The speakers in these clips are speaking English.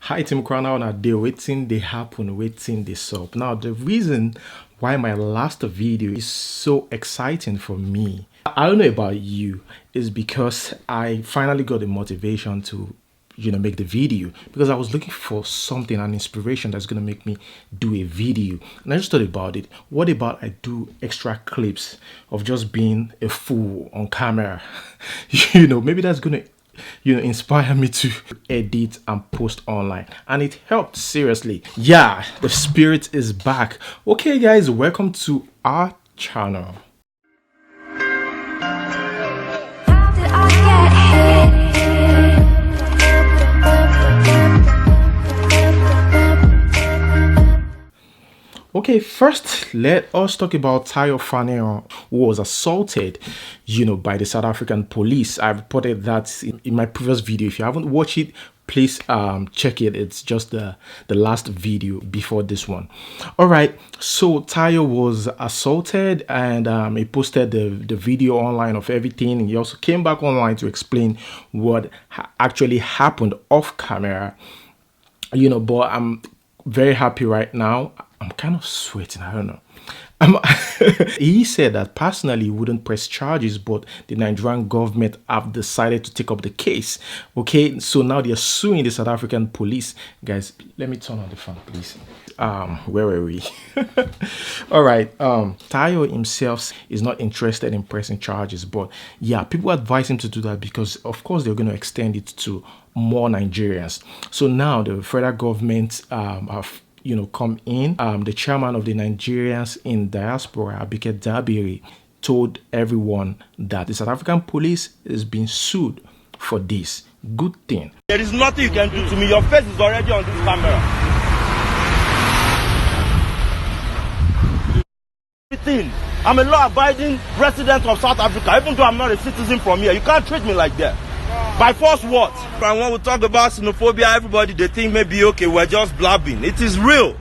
Hi Tim Crown na day waiting they happen, waiting this up. Now the reason why my last video is so exciting for me, I don't know about you, is because I finally got the motivation to make the video, because I was looking for something, an inspiration that's gonna make me do a video. And I just thought about it. What about I do extra clips of just being a fool on camera? Maybe that's gonna inspire me to edit and post online, and it helped seriously. Yeah, the spirit is back. Okay guys, welcome to our channel. Okay, first let us talk about Tayo Faneo, who was assaulted, by the South African police. I reported that in my previous video. If you haven't watched it, please check it. It's just the last video before this one. All right, so Tayo was assaulted, and he posted the video online of everything. And he also came back online to explain what actually happened off camera. But I'm very happy right now. I'm kind of sweating, I don't know. He said that personally he wouldn't press charges, but the Nigerian government have decided to take up the case. Okay, so now they're suing the South African police. Guys, let me turn on the fan, please. Where were we? All right. Tayo himself is not interested in pressing charges, but yeah, people advise him to do that because of course they're going to extend it to more Nigerians. So now the federal government have come in. The chairman of the Nigerians in diaspora, Abike Dabiri, told everyone that the South African police is being sued for this. Good thing. There is nothing you can do to me. Your face is already on this camera. I'm a law-abiding resident of South Africa, even though I'm not a citizen from here. You can't treat me like that. By force what? And when we talk about xenophobia, everybody, they think maybe, okay, we're just blabbing. It is real.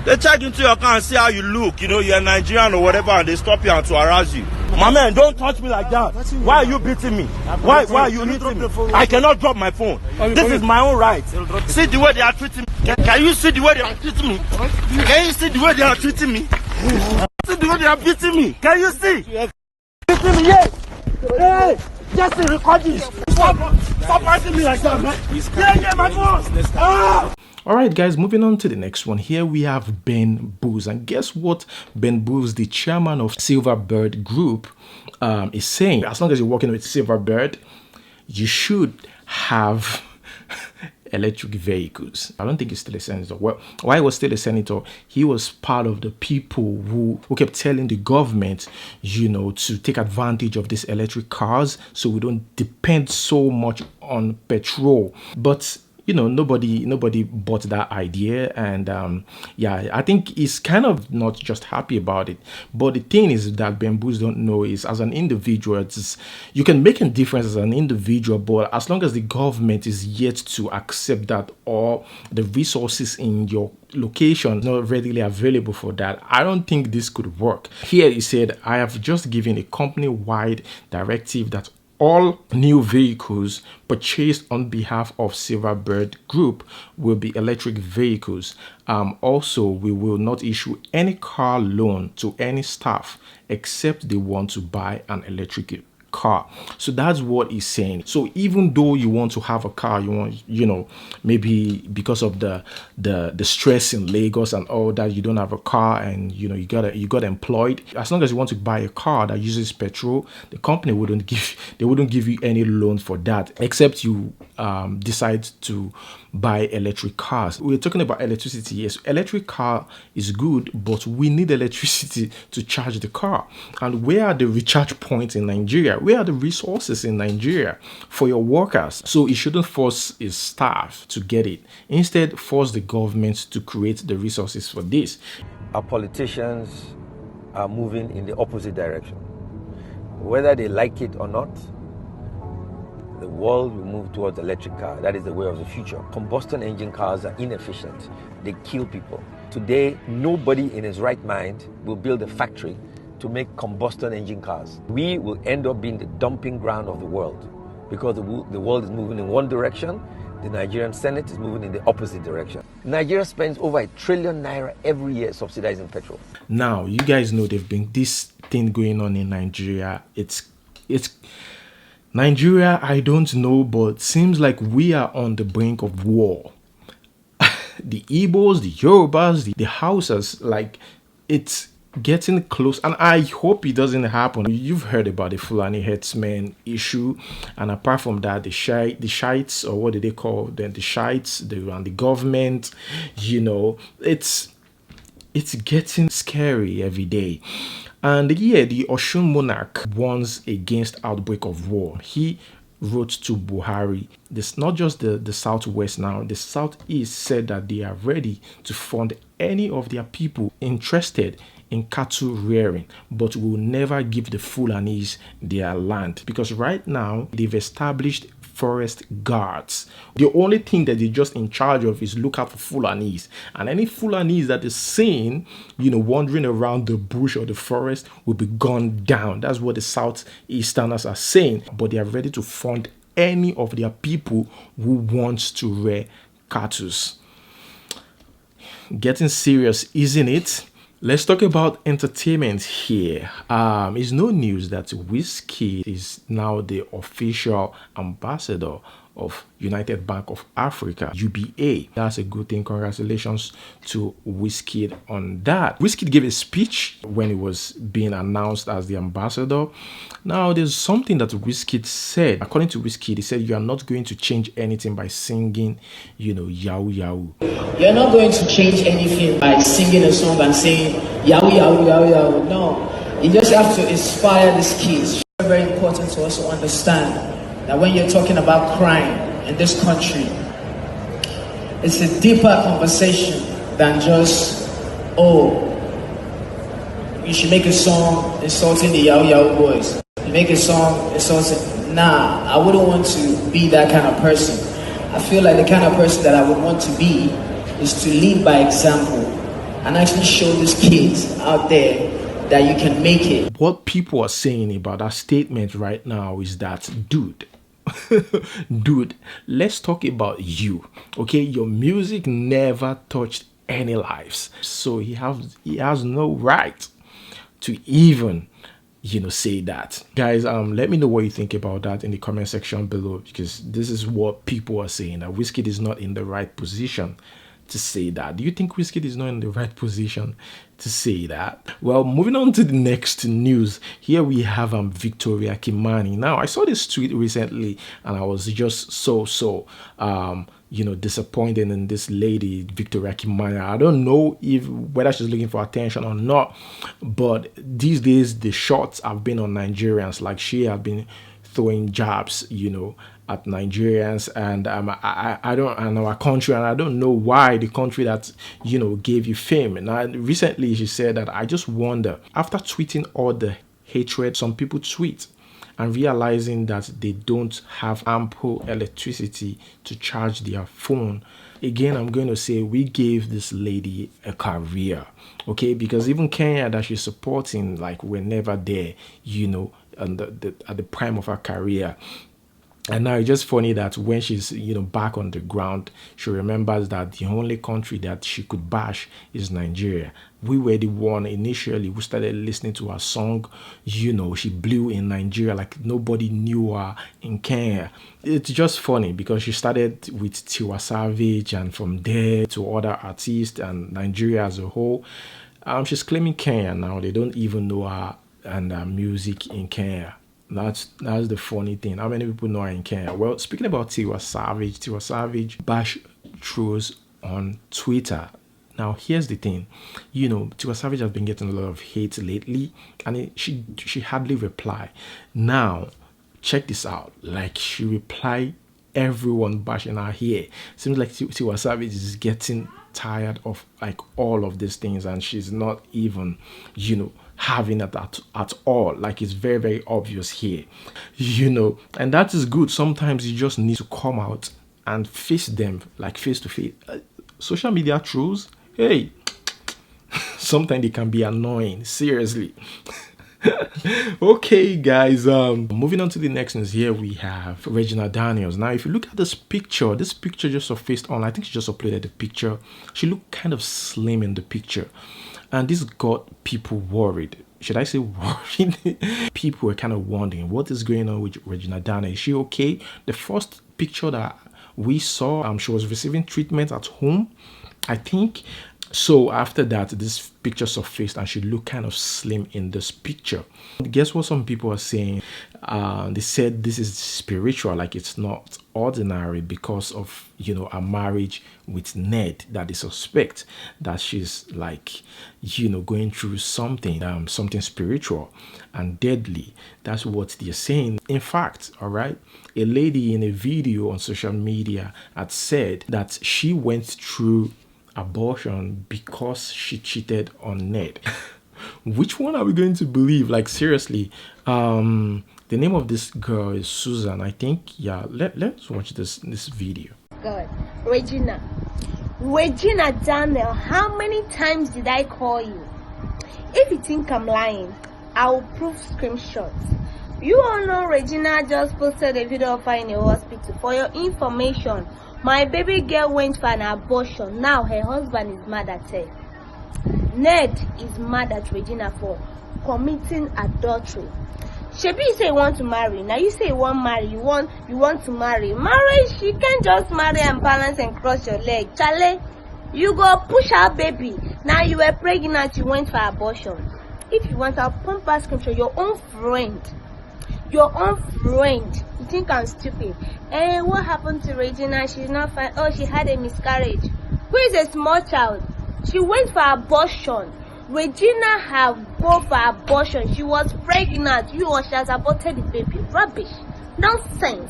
They check into your car and see how you look. You're Nigerian or whatever, and they stop you and to harass you. My man, don't touch me like that. Why are you beating me? Why are you hitting me? I cannot drop my phone. This is my own right. See the way they are treating me. Can you see the way they are treating me? Can you see the way they are treating me? See the way they are beating me? Can you see? Beating me, yes. Hey! Just a recording. Stop fighting me like that, man. Yeah, my phone. All right, guys, moving on to the next one. Here we have Ben Booz, and guess what Ben Booz, the chairman of Silverbird Group, is saying? As long as you're working with Silverbird, you should have electric vehicles. I don't think he's still a senator. Well, why he was still a senator, he was part of the people who kept telling the government, to take advantage of these electric cars so we don't depend so much on petrol. But nobody bought that idea, and yeah, I think he's kind of not just happy about it. But the thing is that Ben Booz don't know is, as an individual, you can make a difference as an individual, but as long as the government is yet to accept that, or the resources in your location not readily available for that, I don't think this could work. Here he said, I have just given a company-wide directive that all new vehicles purchased on behalf of Silverbird Group will be electric vehicles. Also, we will not issue any car loan to any staff except they want to buy an electric car. So that's what he's saying. So even though you want to have a car, you want, maybe because of the stress in Lagos and all that, you don't have a car, and you got employed. As long as you want to buy a car that uses petrol, the company wouldn't give you any loan for that, except you decide to buy electric cars. We're talking about electricity. Yes, electric car is good, but we need electricity to charge the car. And where are the recharge points in Nigeria? Where are the resources in Nigeria for your workers? So it shouldn't force its staff to get it. Instead, force the government to create the resources for this. Our politicians are moving in the opposite direction. Whether they like it or not, the world will move towards electric car. That is the way of the future. Combustion engine cars are inefficient. They kill people. Today, nobody in his right mind will build a factory to make combustion engine cars. We will end up being the dumping ground of the world because the world is moving in one direction The Nigerian Senate is moving in the opposite direction. Nigeria spends over ₦1 trillion every year subsidizing petrol. Now, you guys know there've been this thing going on in Nigeria. It's Nigeria, I don't know, but seems like we are on the brink of war. The Igbos, the Yorubas, the Hausas, like it's getting close, and I hope it doesn't happen. You've heard about the Fulani herdsmen issue, and apart from that, the Shiites, or what do they call them? The Shiites, and the government. You know, it's getting scary every day. And yeah, the Oshun monarch warns against outbreak of war. He wrote to Buhari. This not just the southwest now, the southeast said that they are ready to fund any of their people interested in cattle rearing, but will never give the Fulanis their land, because right now they've established forest guards. The only thing that they're just in charge of is look out for Fulanis, and any Fulanis that is seen, wandering around the bush or the forest will be gunned down. That's what the Southeasterners are saying, but they are ready to fund any of their people who wants to rear cattle. Getting serious, isn't it? Let's talk about entertainment here. It's no news that Wizkid is now the official ambassador of United Bank of Africa, UBA. That's a good thing. Congratulations to Wizkid on that. Wizkid gave a speech when he was being announced as the ambassador. Now, there's something that Wizkid said. According to Wizkid, he said, "You are not going to change anything by singing, Yahoo Yahoo." You're not going to change anything by singing a song and saying Yahoo Yahoo Yahoo Yahoo. No, you just have to inspire these kids. It's very important to also understand that when you're talking about crime in this country, it's a deeper conversation than just, you should make a song insulting the Yahoo Yahoo boys. You make a song insulting. Nah, I wouldn't want to be that kind of person. I feel like the kind of person that I would want to be is to lead by example and actually show these kids out there that you can make it. What people are saying about that statement right now is that, dude, let's talk about you. Okay, your music never touched any lives, so he has no right to even say that. Guys, let me know what you think about that in the comment section below, because this is what people are saying, that Wizkid is not in the right position to say that. Do you think Wizkid is not in the right position to say that? Well, moving on to the next news. Here we have Victoria Kimani. Now, I saw this tweet recently and I was just so disappointed in this lady, Victoria Kimani. I don't know whether she's looking for attention or not, but these days the shots have been on Nigerians. Like, she has been throwing jabs, at Nigerians and I don't know our country, and I don't know why the country that gave you fame. And recently she said that, "I just wonder, after tweeting all the hatred some people tweet and realizing that they don't have ample electricity to charge their phone." Again, I'm going to say we gave this lady a career, okay? Because even Kenya that she's supporting, like, we're never there, at the prime of her career. And now it's just funny that when she's back on the ground, she remembers that the only country that she could bash is Nigeria. We were the one initially who started listening to her song. She blew in Nigeria like nobody knew her in Kenya. It's just funny because she started with Tiwa Savage, and from there to other artists and Nigeria as a whole. She's claiming Kenya now. They don't even know her and her music in Kenya. That's the funny thing. How many people know her in Kenya? Well, speaking about Tiwa Savage bash trolls on Twitter. Now, here's the thing. Tiwa Savage has been getting a lot of hate lately, and she hardly reply. Now, check this out. Like, she replied everyone bashing her here. Seems like Tiwa Savage is getting tired of like all of these things, and she's not even, having it at all. Like, it's very, very obvious here, and that is good. Sometimes you just need to come out and face them, like, face to face. Social media trolls, hey, sometimes they can be annoying, seriously. Okay, guys, moving on to the next news. Here we have Regina Daniels. Now, if you look at this picture just surfaced on, I think she just uploaded the picture. She looked kind of slim in the picture, and this got people worried. Should I say worried? People were kind of wondering what is going on with Regina Daniels. Is she okay? The first picture that we saw, she was receiving treatment at home, I think. So after that, this picture surfaced and she looked kind of slim in this picture. Guess what some people are saying? They said this is spiritual, like it's not ordinary because of, a marriage with Ned, that they suspect that she's like, going through something, something spiritual and deadly. That's what they're saying. In fact, all right, a lady in a video on social media had said that she went through abortion because she cheated on Ned. Which one are we going to believe? Like, seriously. The name of this girl is Susan, I think. Yeah, let's watch this video. God, Regina Daniel, how many times did I call you? If you think I'm lying, I'll prove screenshots. You all know Regina just posted a video of her in a hospital. For your information, my baby girl went for an abortion. Now her husband is mad at her. Ned is mad at Regina for committing adultery. Shebi, you say you want to marry. Now you say you want marry. You want to marry. Marriage, you can't just marry and balance and cross your leg. Chale, you go push out baby. Now you were pregnant, you went for abortion. If you want, I'll pump back scripture. Your own friend. You think I'm stupid? What happened to Regina? She's not fine. Oh, she had a miscarriage. Who is a small child? She went for abortion. Regina have go for abortion. She was pregnant. She has aborted the baby. Rubbish. Nonsense.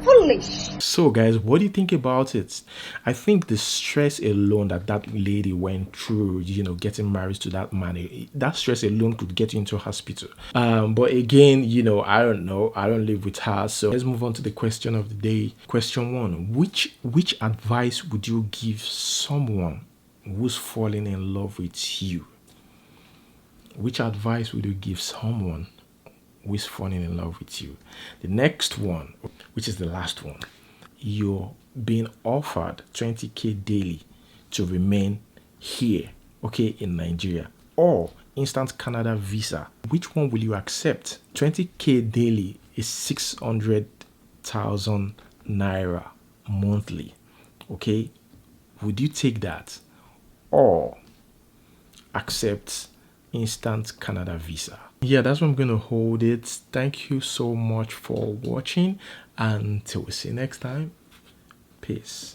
Foolish. So guys, what do you think about it? I think the stress alone that lady went through, getting married to that man, that stress alone could get you into a hospital. But again, I don't know. I don't live with her. So let's move on to the question of the day. Question 1. Which advice would you give someone who's falling in love with you? Which advice would you give someone who is falling in love with you? The next one, which is the last one, you're being offered 20k daily to remain here, okay, in Nigeria, or instant Canada visa. Which one will you accept? 20k daily is 600,000 naira monthly, okay? Would you take that or accept instant Canada visa? Yeah, that's where I'm gonna hold it. Thank you so much for watching, and till we see you next time. Peace.